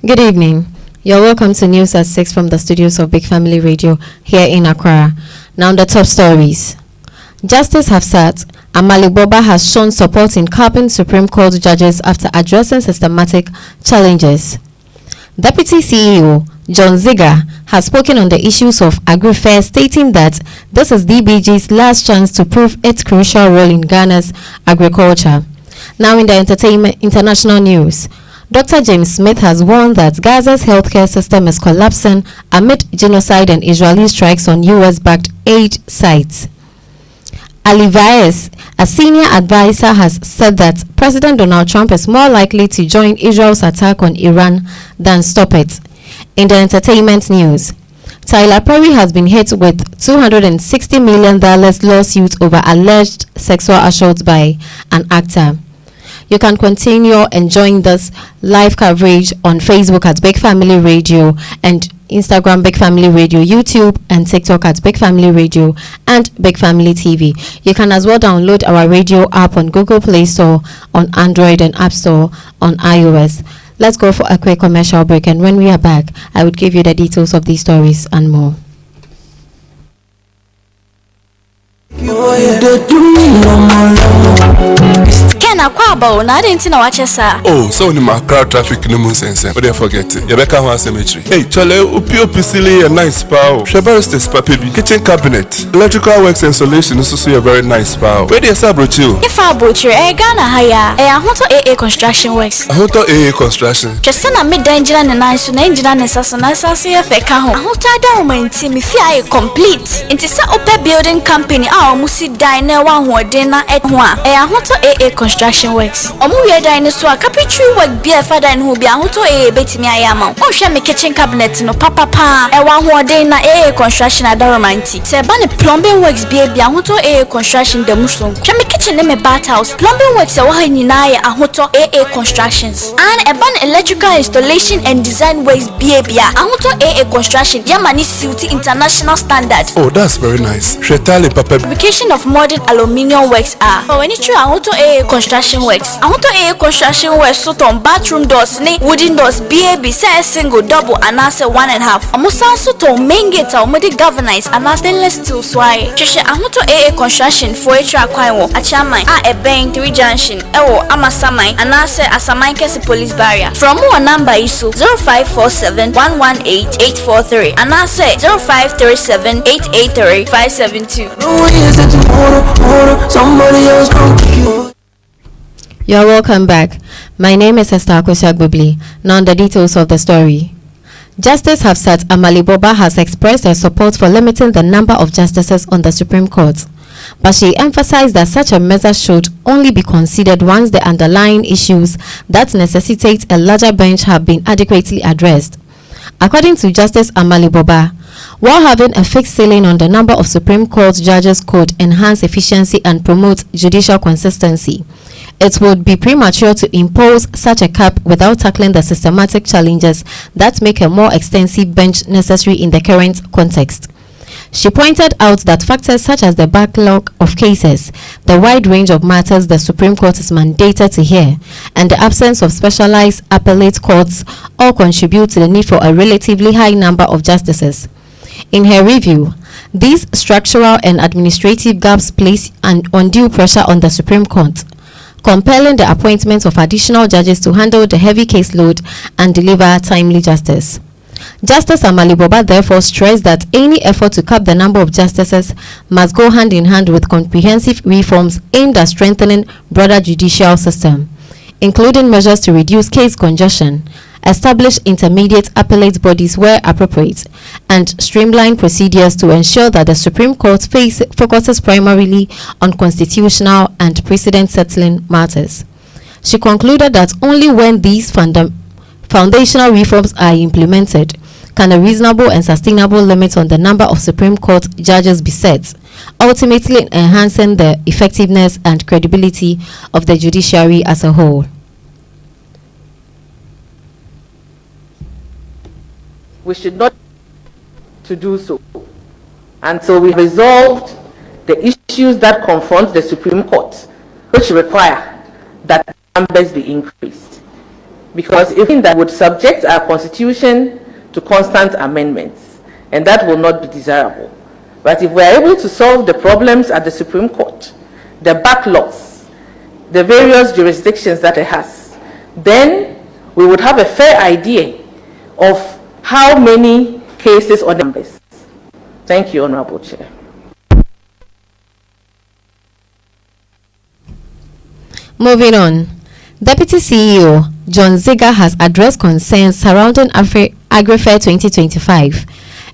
Good evening. You're welcome to News at 6 from the studios of Big Family Radio here in Accra. Now the top stories. Justice Hafsat Amali Boba has shown support in curbing Supreme Court judges after addressing systematic challenges. Deputy CEO John Ziga has spoken on the issues of agri-fair, stating that this is DBG's last chance to prove its crucial role in Ghana's agriculture. Now in the international news, Dr. James Smith has warned that Gaza's healthcare system is collapsing amid genocide and Israeli strikes on US-backed aid sites. Ali Vaez, a senior advisor, has said that President Donald Trump is more likely to join Israel's attack on Iran than stop it. In the entertainment news, Tyler Perry has been hit with $260 million lawsuit over alleged sexual assault by an actor. You can continue enjoying this live coverage on Facebook at Big Family Radio and Instagram Big Family Radio, YouTube and TikTok at Big Family Radio and Big Family TV. You can as well download our radio app on Google Play Store, on Android and App Store on iOS. Let's go for a quick commercial break, and when we are back, I would give you the details of these stories and more. Oh, so in my car traffic no more sense. But I forget it. Rebecca was cemetery. Hey, Chale, Upio silly a nice power. Shabaristas papi, kitchen cabinet, electrical works installation is also a very nice power. Where they sabro you? If I butcher a Ghana hire, a Hoto AA construction works. A Hoto AA construction. Just send a mid danger and nice to engine and assassination. A Hoto down team if I complete. It is a upper building company. Our Musi diner one who dinner at one. A Hoto AA construction works. Omuya dinosaur carpentry work be a father and who be a Hoto AA bet me I am. Oh, shall me kitchen cabinet no papa pa. A one who dinner AA construction at Doromanti. Say bunny plumbing works be a Hoto AA construction the Muslim. Shall me kitchen in a bathhouse. Plumbing works a Wahinaya a Hoto AA constructions. And a bun electrical installation and design works be a Hoto AA construction. Yamani City International Standard. Oh, that's very nice. Shetali papa. Fabrication of modern aluminium works are. Oh, when you try Hoto AA construction works. Hoto AA construction works so on bathroom doors, wooden doors, BAB, say single, double, and answer 1.5. Almost also to main gate or modi governance and stainless steel swai. Trisha Hoto AA construction for a track a chamai, a bank, 3 junction, Amasamai, and answer Asamai Kesi police barrier. From more number issue 0547 118 843 and answer 0537 883 572. You are welcome back. My name is Esther Akwesi. Now the details of the story. Justice Hafsat Amali Boba has expressed her support for limiting the number of justices on the Supreme Court, but she emphasized that such a measure should only be considered once the underlying issues that necessitate a larger bench have been adequately addressed. According to Justice Amali Boba, while having a fixed ceiling on the number of Supreme Court judges could enhance efficiency and promote judicial consistency, it would be premature to impose such a cap without tackling the systematic challenges that make a more extensive bench necessary in the current context. She pointed out that factors such as the backlog of cases, the wide range of matters the Supreme Court is mandated to hear, and the absence of specialized appellate courts all contribute to the need for a relatively high number of justices. In her review, these structural and administrative gaps place an undue pressure on the Supreme Court, compelling the appointment of additional judges to handle the heavy caseload and deliver timely justice. Justice Amali Boba therefore stressed that any effort to cap the number of justices must go hand in hand with comprehensive reforms aimed at strengthening broader judicial system, including measures to reduce case congestion, establish intermediate appellate bodies where appropriate, and streamline procedures to ensure that the Supreme Court focuses primarily on constitutional and precedent-settling matters. She concluded that only when these foundational reforms are implemented can a reasonable and sustainable limit on the number of Supreme Court judges be set, ultimately enhancing the effectiveness and credibility of the judiciary as a whole. We should not to do so. And so we resolved the issues that confront the Supreme Court, which require that numbers be increased. because if that would subject our constitution to constant amendments, and that will not be desirable. But if we are able to solve the problems at the Supreme Court, the backlogs, the various jurisdictions that it has, then we would have a fair idea of how many cases on the numbers. Thank you, Honorable Chair. Moving on, Deputy CEO John Ziga has addressed concerns surrounding AgriFair 2025,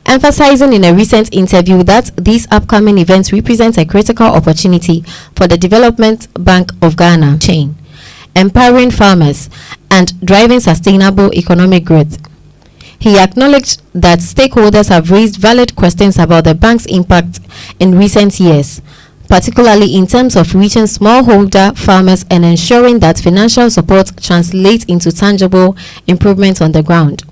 emphasizing in a recent interview that these upcoming events represent a critical opportunity for the Development Bank of Ghana chain, empowering farmers and driving sustainable economic growth. He acknowledged that stakeholders have raised valid questions about the bank's impact in recent years, particularly in terms of reaching smallholder farmers and ensuring that financial support translates into tangible improvements on the ground.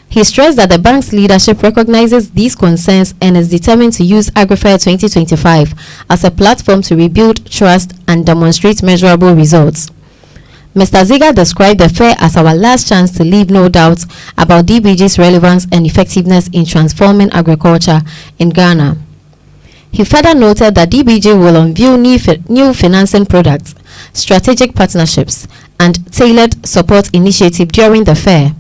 He stressed that the bank's leadership recognizes these concerns and is determined to use AgriFair 2025 as a platform to rebuild trust and demonstrate measurable results. Mr. Ziga described the fair as our last chance to leave no doubt about DBG's relevance and effectiveness in transforming agriculture in Ghana. He further noted that DBG will unveil new financing products, strategic partnerships, and tailored support initiatives during the fair,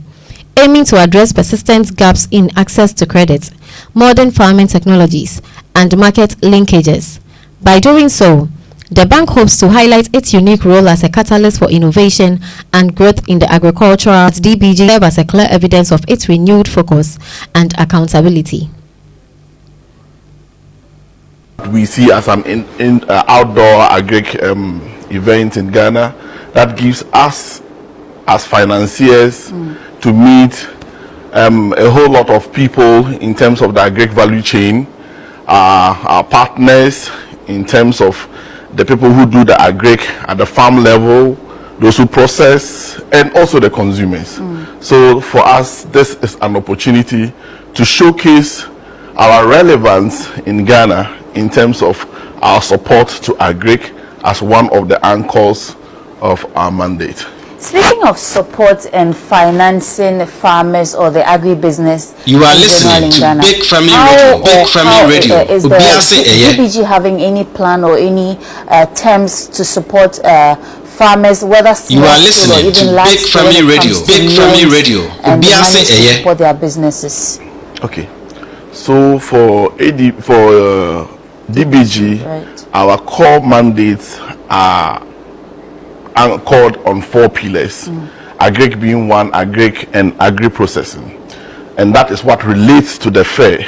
aiming to address persistent gaps in access to credit, modern farming technologies, and market linkages. By doing so, the bank hopes to highlight its unique role as a catalyst for innovation and growth in the agricultural as DBG serve as a clear evidence of its renewed focus and accountability. We see as an outdoor agric event in Ghana that gives us as financiers to meet a whole lot of people in terms of the agric value chain, our partners in terms of the people who do the agric at the farm level, those who process, and also the consumers. So for us, this is an opportunity to showcase our relevance in Ghana in terms of our support to agric as one of the anchors of our mandate. Speaking of support and financing farmers or the agribusiness, you are listening to Big Family Radio. Big Family Radio. Is the DBG having any plan or any terms to support farmers, whether small you are scale or listening even to large Big scale, Family Radio. Big Family Radio. And the money to support their businesses? Okay, so for DBG, right, our core mandates are anchored on 4 pillars, agric being one, agric and agri-processing, and that is what relates to the fair,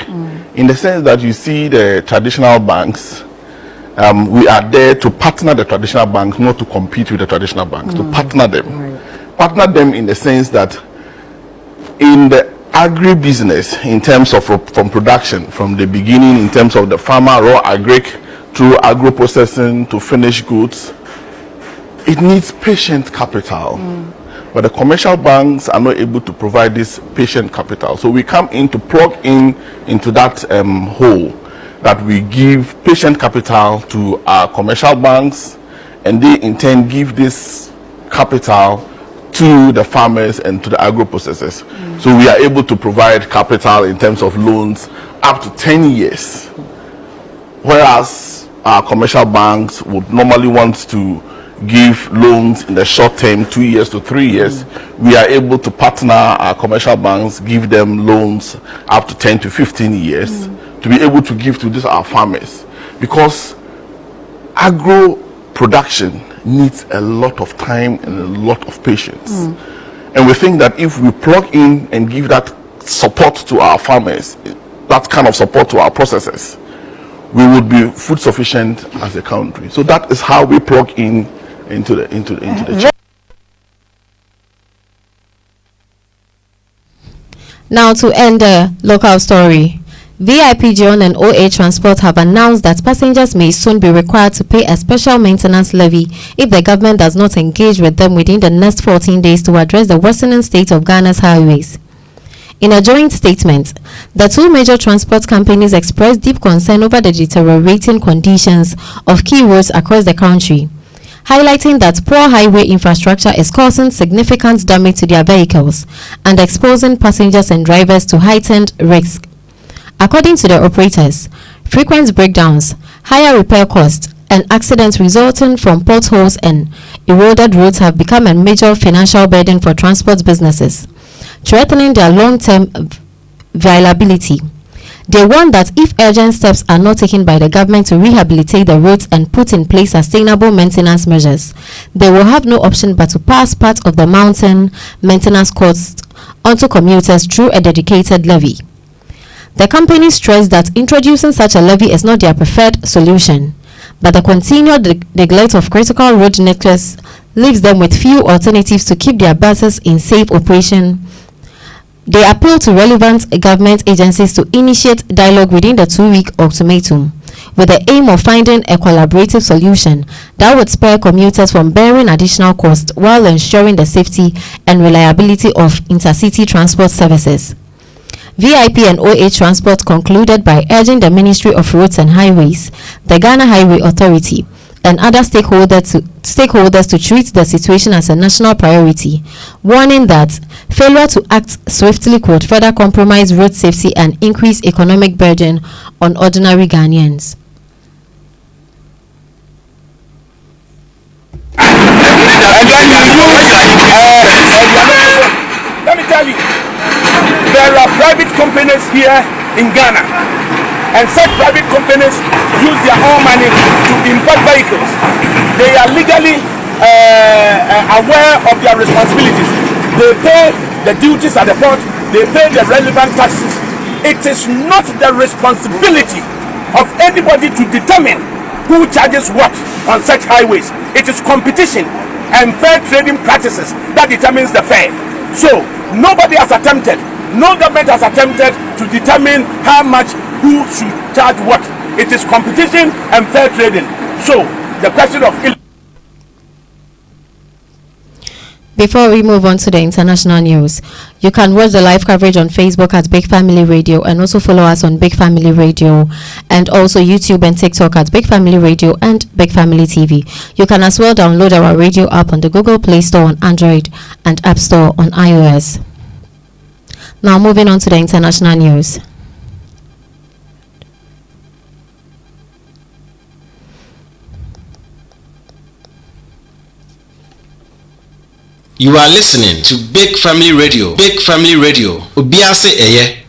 in the sense that you see the traditional banks, we are there to partner the traditional banks, not to compete with the traditional banks, to partner them. Partner them in the sense that in the agri-business, in terms of from production, from the beginning, in terms of the farmer, raw agric, through agro-processing to finished goods, it needs patient capital. But the commercial banks are not able to provide this patient capital. So we come in to plug into that hole, that we give patient capital to our commercial banks, and they in turn give this capital to the farmers and to the agro-processors. So we are able to provide capital in terms of loans up to 10 years. Whereas our commercial banks would normally want to give loans in the short term, 2 years to 3 years, we are able to partner our commercial banks, give them loans up to 10 to 15 years to be able to give to these our farmers, because agro production needs a lot of time and a lot of patience. And we think that if we plug in and give that support to our farmers, that kind of support to our processors, we would be food sufficient as a country. So that is how we plug in into the chain. Now to end the local story, VIP John and OA Transport have announced that passengers may soon be required to pay a special maintenance levy if the government does not engage with them within the next 14 days to address the worsening state of Ghana's highways. In a joint statement, the 2 major transport companies expressed deep concern over the deteriorating conditions of key roads across the country, highlighting that poor highway infrastructure is causing significant damage to their vehicles and exposing passengers and drivers to heightened risk. According to the operators, frequent breakdowns, higher repair costs, and accidents resulting from potholes and eroded roads have become a major financial burden for transport businesses, threatening their long-term viability. They warn that if urgent steps are not taken by the government to rehabilitate the roads and put in place sustainable maintenance measures, they will have no option but to pass part of the mountain maintenance costs onto commuters through a dedicated levy. The company stressed that introducing such a levy is not their preferred solution, but the continued neglect of critical road networks leaves them with few alternatives to keep their buses in safe operation. They appeal to relevant government agencies to initiate dialogue within the 2-week ultimatum, with the aim of finding a collaborative solution that would spare commuters from bearing additional costs while ensuring the safety and reliability of intercity transport services. VIP and OA Transport concluded by urging the Ministry of Roads and Highways, the Ghana Highway Authority, and other stakeholders to treat the situation as a national priority, warning that failure to act swiftly could further compromise road safety and increase economic burden on ordinary Ghanaians. Let me tell you, there are private companies here in Ghana, and such private companies use their own money to import vehicles. They are legally aware of their responsibilities. They pay the duties at the port, they pay the relevant taxes. It is not the responsibility of anybody to determine who charges what on such highways. It is competition and fair trading practices that determines the fare. So nobody has attempted, no government has attempted to determine how much who should charge what. It is competition and fair trading. So the question of Before we move on to the international news, you can watch the live coverage on Facebook at Big Family Radio, and also follow us on Big Family Radio, and also YouTube and TikTok at Big Family Radio and Big Family TV. You can as well download our radio app on the Google Play Store on Android and App Store on iOS. Now moving on to the international news. You are listening to Big Family Radio. Big Family Radio. Obiase Eye.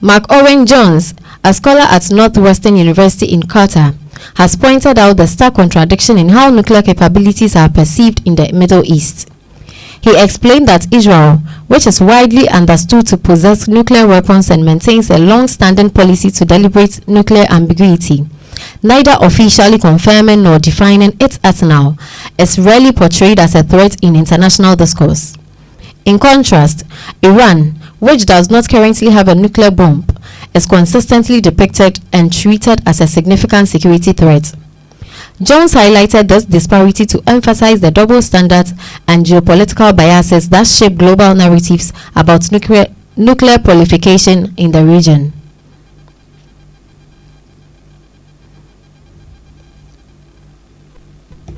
Mark Owen Jones, a scholar at Northwestern University in Qatar, has pointed out the stark contradiction in how nuclear capabilities are perceived in the Middle East. He explained that Israel, which is widely understood to possess nuclear weapons and maintains a long-standing policy to deliberate nuclear ambiguity, neither officially confirming nor defining its arsenal, is rarely portrayed as a threat in international discourse. In contrast, Iran, which does not currently have a nuclear bomb, is consistently depicted and treated as a significant security threat. Jones highlighted this disparity to emphasize the double standards and geopolitical biases that shape global narratives about nuclear proliferation in the region.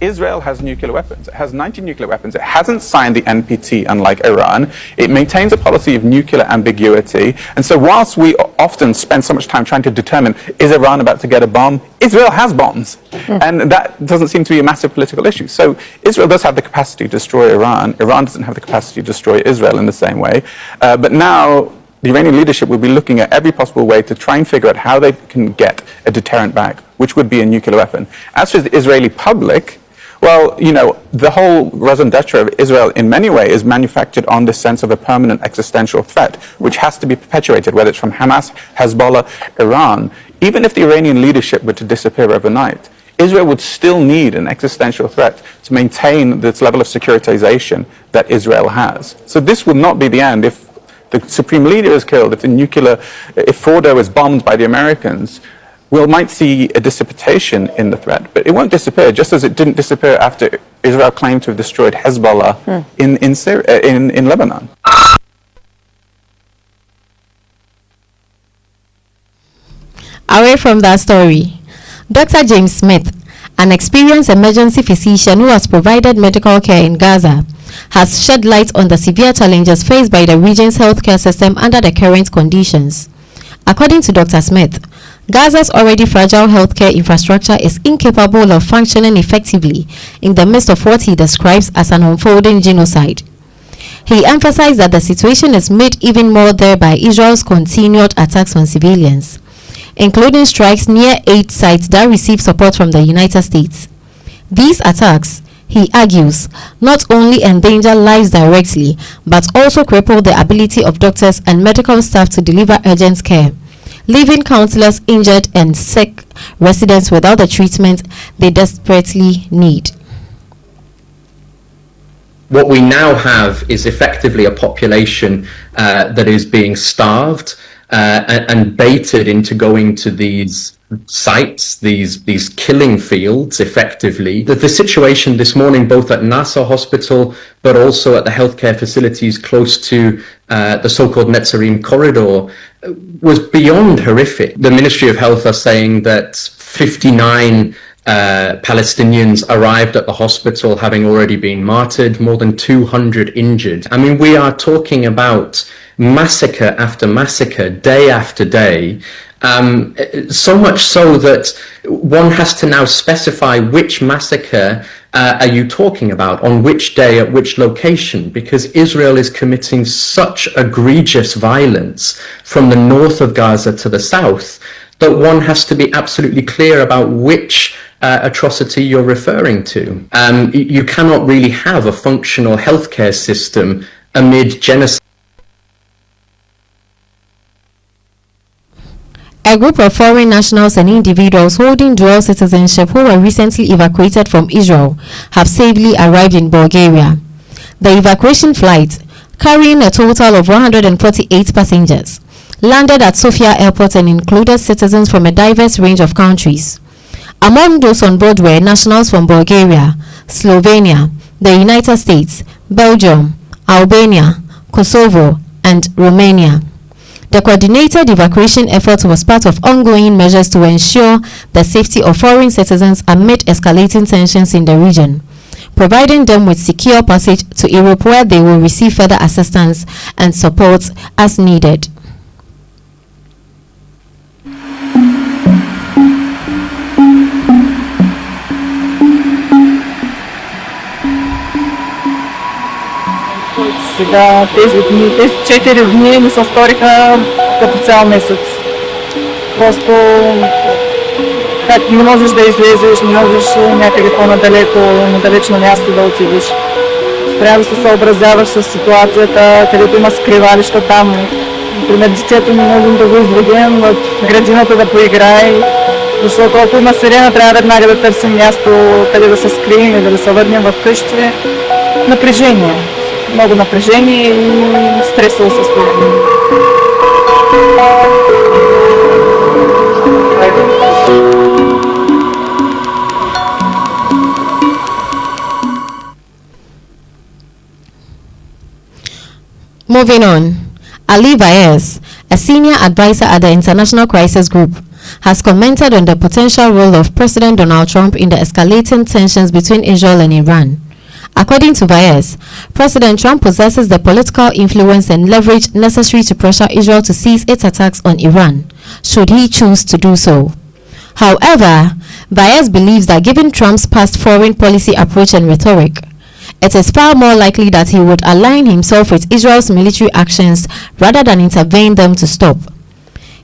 Israel has nuclear weapons. It has 90 nuclear weapons. It hasn't signed the NPT, unlike Iran. It maintains a policy of nuclear ambiguity. And so whilst we often spend so much time trying to determine, is Iran about to get a bomb? Israel has bombs. And that doesn't seem to be a massive political issue. So Israel does have the capacity to destroy Iran. Iran doesn't have the capacity to destroy Israel in the same way. But now the Iranian leadership will be looking at every possible way to try and figure out how they can get a deterrent back, which would be a nuclear weapon. As for the Israeli public, well, you know, the whole raison d'etre of Israel in many ways is manufactured on this sense of a permanent existential threat, which has to be perpetuated, whether it's from Hamas, Hezbollah, Iran. Even if the Iranian leadership were to disappear overnight, Israel would still need an existential threat to maintain this level of securitization that Israel has. So this will not be the end. If the supreme leader is killed, if Fordo is bombed by the Americans, we might see a dissipation in the threat, but it won't disappear, just as it didn't disappear after Israel claimed to have destroyed Hezbollah in Lebanon. Away from that story, Dr. James Smith, an experienced emergency physician who has provided medical care in Gaza, has shed light on the severe challenges faced by the region's healthcare system under the current conditions. According to Dr. Smith, Gaza's already fragile healthcare infrastructure is incapable of functioning effectively in the midst of what he describes as an unfolding genocide. He emphasized that the situation is made even more there by Israel's continued attacks on civilians, including strikes near 8 sites that receive support from the United States. These attacks, he argues, not only endanger lives directly, but also cripple the ability of doctors and medical staff to deliver urgent care, leaving countless injured and sick residents without the treatment they desperately need. What we now have is effectively a population that is being starved and baited into going to these sites, these killing fields, effectively. The situation this morning, both at Nasser Hospital, but also at the healthcare facilities close to the so-called Netzarim corridor, was beyond horrific. The Ministry of Health are saying that 59 Palestinians arrived at the hospital having already been martyred, more than 200 injured. I mean, we are talking about massacre after massacre, day after day, so much so that one has to now specify which massacre are you talking about, on which day, at which location, because Israel is committing such egregious violence from the north of Gaza to the south that one has to be absolutely clear about which atrocity you're referring to. You cannot really have a functional healthcare system amid genocide. A group of foreign nationals and individuals holding dual citizenship who were recently evacuated from Israel have safely arrived in Bulgaria. The evacuation flight, carrying a total of 148 passengers, landed at Sofia Airport and included citizens from a diverse range of countries. Among those on board were nationals from Bulgaria, Slovenia, the United States, Belgium, Albania, Kosovo, and Romania. The coordinated evacuation effort was part of ongoing measures to ensure the safety of foreign citizens amid escalating tensions in the region, providing them with secure passage to Europe where they will receive further assistance and support as needed. Сега тези 4 дни ми се сториха като цял месец. Просто как не можеш да излезеш, не можеш някъде по-надалеко, надалечно място да отидеш. Трябва да се съобразяваш с ситуацията, където има скривалища там. Например, детето не можем да го изведем в градината да поиграе, защото ако има сирена, трябва веднага да търсим място, къде да се скрием или да се върнем в къщи. Напрежение. Много напрежение и стресово състояние. Moving on, Ali Baez, a senior advisor at the International Crisis Group, has commented on the potential role of President Donald Trump in the escalating tensions between Israel and Iran. According to Baez, President Trump possesses the political influence and leverage necessary to pressure Israel to cease its attacks on Iran, should he choose to do so. However, Baez believes that given Trump's past foreign policy approach and rhetoric, it is far more likely that he would align himself with Israel's military actions rather than intervene them to stop.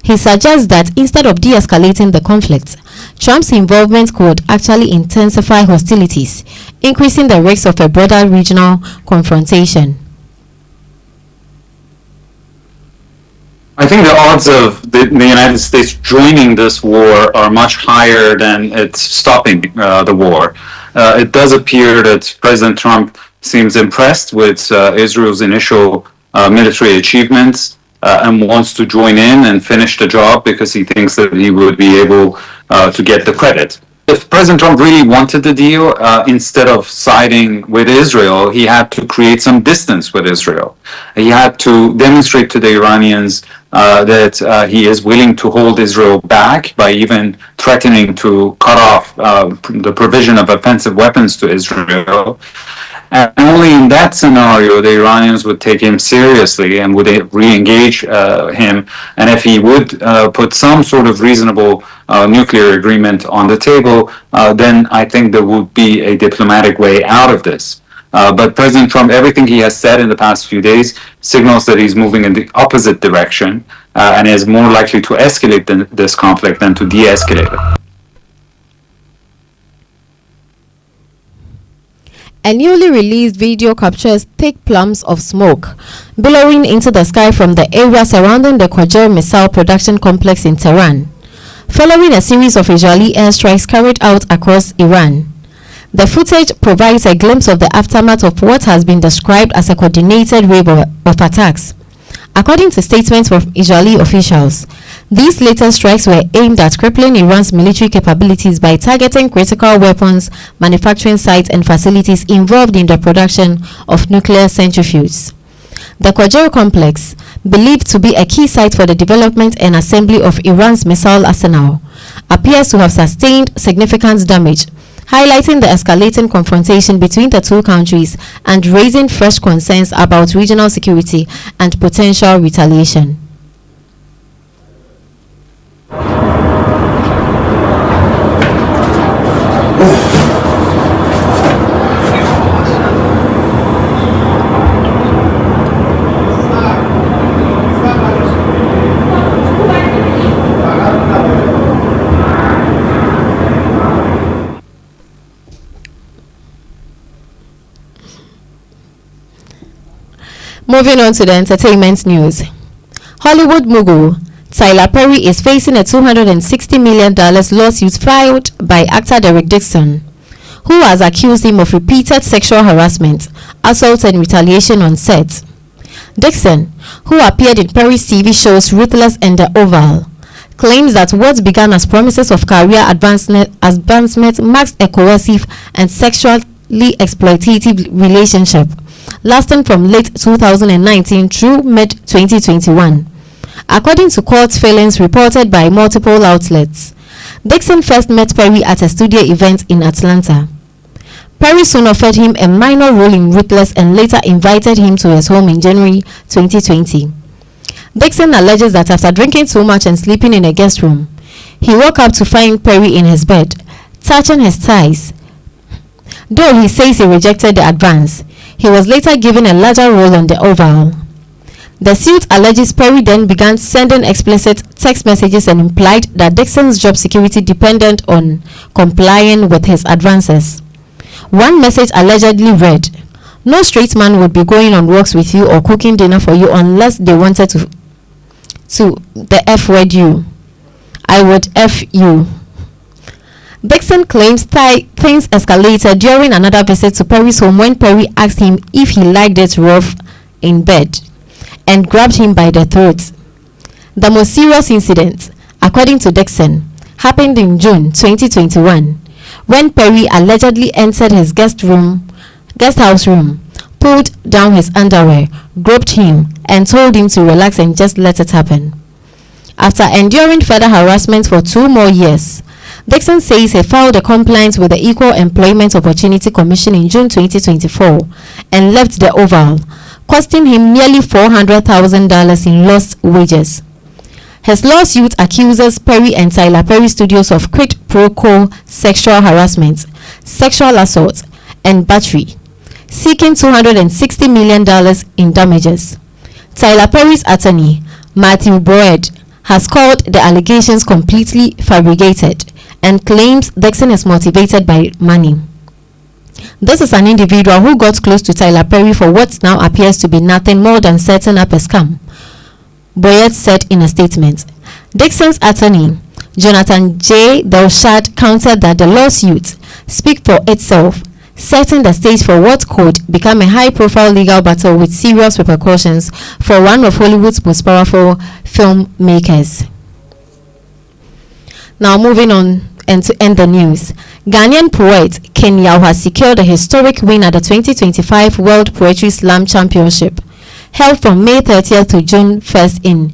He suggests that instead of de-escalating the conflict, Trump's involvement could actually intensify hostilities, increasing the risk of a broader regional confrontation. I think the odds of the United States joining this war are much higher than it stopping the war. It does appear that President Trump seems impressed with Israel's initial military achievements and wants to join in and finish the job because he thinks that he would be able to get the credit. if President Trump really wanted the deal, instead of siding with Israel, he had to create some distance with Israel. He had to demonstrate to the Iranians that he is willing to hold Israel back by even threatening to cut off the provision of offensive weapons to Israel. And only in that scenario, the Iranians would take him seriously and would re-engage him. And if he would put some sort of reasonable nuclear agreement on the table, then I think there would be a diplomatic way out of this. But President Trump, everything he has said in the past few days signals that he's moving in the opposite direction and is more likely to escalate this conflict than to de-escalate it. A newly released video captures thick plumes of smoke billowing into the sky from the area surrounding the Qajjer missile production complex in Tehran, following a series of Israeli airstrikes carried out across Iran. The footage provides a glimpse of the aftermath of what has been described as a coordinated wave of attacks. According to statements from Israeli officials, these latest strikes were aimed at crippling Iran's military capabilities by targeting critical weapons manufacturing sites and facilities involved in the production of nuclear centrifuges. The Qajjer complex, believed to be a key site for the development and assembly of Iran's missile arsenal, appears to have sustained significant damage, highlighting the escalating confrontation between the two countries and raising fresh concerns about regional security and potential retaliation. Moving on to the entertainment news. Hollywood mogul Tyler Perry is facing a $260 million lawsuit filed by actor Derek Dixon, who has accused him of repeated sexual harassment, assault and retaliation on set. Dixon, who appeared in Perry's TV shows Ruthless and The Oval, claims that what began as promises of career advancement marks a coercive and sexually exploitative relationship lasting from late 2019 through mid-2021. According to court filings reported by multiple outlets, Dixon first met Perry at a studio event in Atlanta. Perry soon offered him a minor role in Ruthless and later invited him to his home in January 2020. Dixon alleges that after drinking too much and sleeping in a guest room, he woke up to find Perry in his bed, touching his thighs. Though he says he rejected the advance, he was later given a larger role on The Oval. The suit alleges Perry then began sending explicit text messages and implied that Dixon's job security depended on complying with his advances. One message allegedly read, "No straight man would be going on walks with you or cooking dinner for you unless they wanted to the F word you. I would F you." Dixon claims things escalated during another visit to Perry's home when Perry asked him if he liked it rough in bed and grabbed him by the throat. The most serious incident, according to Dixon, happened in June 2021 when Perry allegedly entered his guest house room, pulled down his underwear, groped him, and told him to relax and just let it happen. After enduring further harassment for 2 more years, Dixon says he filed a complaint with the Equal Employment Opportunity Commission in June 2024 and left the Oval, costing him nearly $400,000 in lost wages. His lawsuit accuses Perry and Tyler Perry Studios of quid pro quo sexual harassment, sexual assault, and battery, seeking $260 million in damages. Tyler Perry's attorney, Matthew Boyd, has called the allegations completely fabricated and claims Dixon is motivated by money. This is an individual who got close to Tyler Perry for what now appears to be nothing more than setting up a scam, Boyd said in a statement. Dixon's attorney, Jonathan J. Delshad, countered that the lawsuit speaks for itself, setting the stage for what could become a high-profile legal battle with serious repercussions for one of Hollywood's most powerful filmmakers. Now moving on, And to end the news, Ghanaian poet Ken Yao has secured a historic win at the 2025 World Poetry Slam Championship, held from May 30th to June 1st in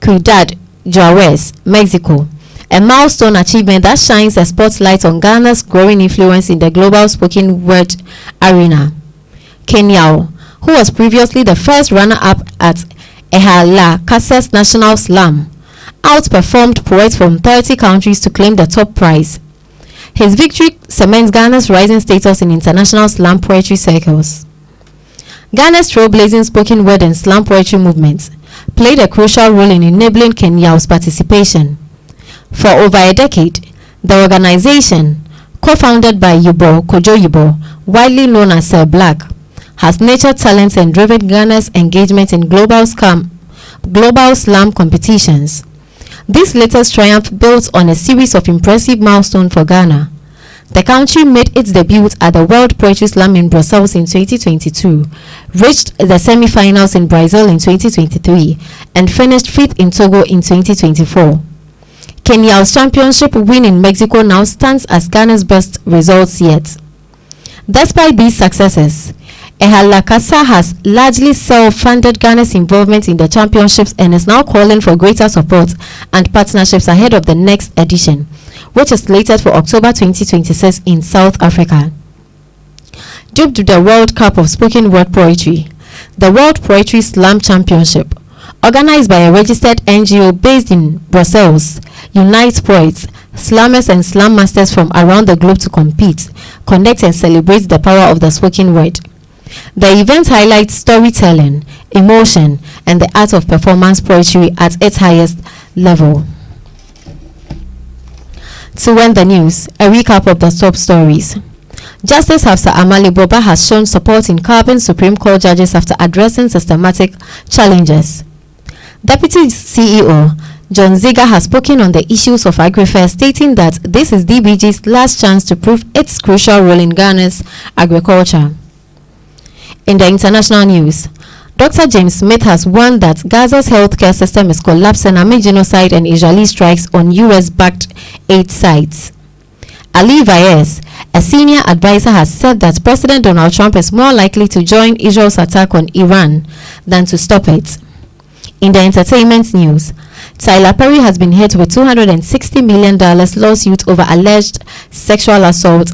Ciudad Juarez, Mexico. A milestone achievement that shines a spotlight on Ghana's growing influence in the global spoken word arena. Ken Yao, who was previously the first runner-up at Ehala Kassa's National Slam, outperformed poets from 30 countries to claim the top prize. His victory cements Ghana's rising status in international slam poetry circles. Ghana's trailblazing spoken word and slam poetry movements played a crucial role in enabling Ken Yao's participation. For over a decade, the organization, co-founded by Yubo Kojo Yubo, widely known as Sir Black, has nurtured talents and driven Ghana's engagement in global slam competitions. This latest triumph builds on a series of impressive milestones for Ghana. The country made its debut at the World Poetry Slam in Brussels in 2022, reached the semi-finals in Brazil in 2023, and finished 5th in Togo in 2024. Ken Yao's championship win in Mexico now stands as Ghana's best results yet. Despite these successes, Ehala Kassa has largely self-funded Ghana's involvement in the championships and is now calling for greater support and partnerships ahead of the next edition, which is slated for October 2026 in South Africa. Due to the World Cup of Spoken Word Poetry, the World Poetry Slam Championship, organized by a registered NGO based in Brussels, unites poets, slammers and slam masters from around the globe to compete, connect and celebrate the power of the spoken word. The event highlights storytelling, emotion, and the art of performance poetry at its highest level. To end the news, a recap of the top stories. Justice Hafsa Amali Boba has shown support in curbing Supreme Court judges after addressing systematic challenges. Deputy CEO John Ziga has spoken on the issues of agri-fair, stating that this is DBG's last chance to prove its crucial role in Ghana's agriculture. In the international news, Dr. James Smith has warned that Gaza's healthcare system is collapsing amid genocide and Israeli strikes on US-backed aid sites. Ali Vaez, a senior advisor, has said that President Donald Trump is more likely to join Israel's attack on Iran than to stop it. In the entertainment news, Tyler Perry has been hit with $260 million lawsuit over alleged sexual assault